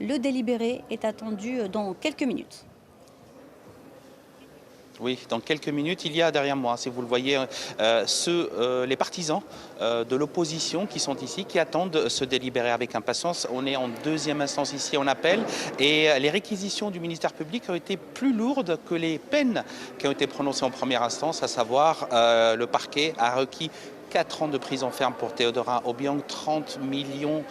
Le délibéré est attendu dans quelques minutes. Oui, dans quelques minutes, il y a derrière moi, si vous le voyez, les partisans de l'opposition qui sont ici, qui attendent ce délibéré avec impatience. On est en deuxième instance ici en appel et les réquisitions du ministère public ont été plus lourdes que les peines qui ont été prononcées en première instance, à savoir le parquet a requis 4 ans de prison ferme pour Théodorin Obiang, 30 millions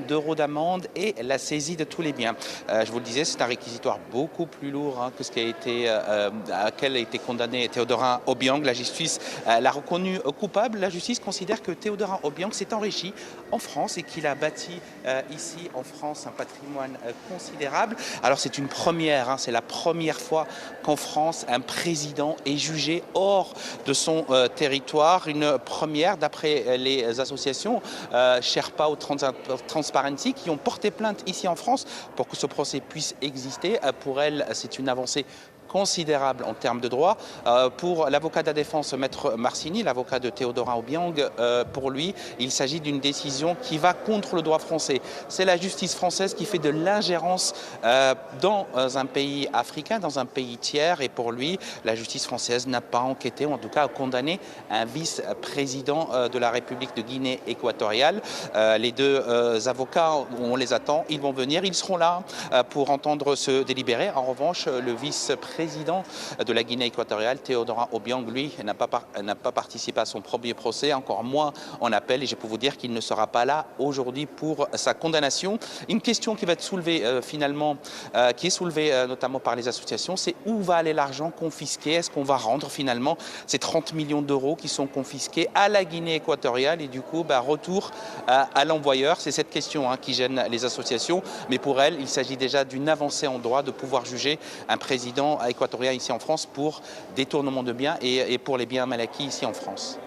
d'euros d'amende et la saisie de tous les biens. Je vous le disais, c'est un réquisitoire beaucoup plus lourd que ce qui a été, à quel a été condamné Théodorin Obiang. La justice l'a reconnu coupable. La justice considère que Théodorin Obiang s'est enrichi en France et qu'il a bâti ici en France un patrimoine considérable. Alors c'est une première, c'est la première fois qu'en France un président est jugé hors de son territoire. Une première d'après les associations Sherpa ou Transparency qui ont porté plainte ici en France pour que ce procès puisse exister. Pour elles, c'est une avancée considérable en termes de droit. Pour l'avocat de la défense, Maître Marcini, l'avocat de Théodorin Obiang, pour lui, il s'agit d'une décision qui va contre le droit français. C'est la justice française qui fait de l'ingérence dans un pays africain, dans un pays tiers, et pour lui, la justice française n'a pas enquêté, ou en tout cas a condamné un vice-président de la République de Guinée équatoriale. Les deux avocats, on les attend, ils vont venir, ils seront là pour entendre ce délibéré. En revanche, le vice-président de la Guinée équatoriale, Théodorin Obiang, lui, n'a pas participé à son premier procès, encore moins en appel, et je peux vous dire qu'il ne sera pas là aujourd'hui pour sa condamnation. Une question qui va être soulevée finalement, qui est soulevée notamment par les associations, c'est où va aller l'argent confisqué? Est-ce qu'on va rendre finalement ces 30 millions d'euros qui sont confisqués à la Guinée équatoriale et du coup, retour à l'envoyeur? C'est cette question qui gêne les associations, mais pour elles, il s'agit déjà d'une avancée en droit de pouvoir juger un président équatorien ici en France pour détournement de biens et pour les biens mal acquis ici en France.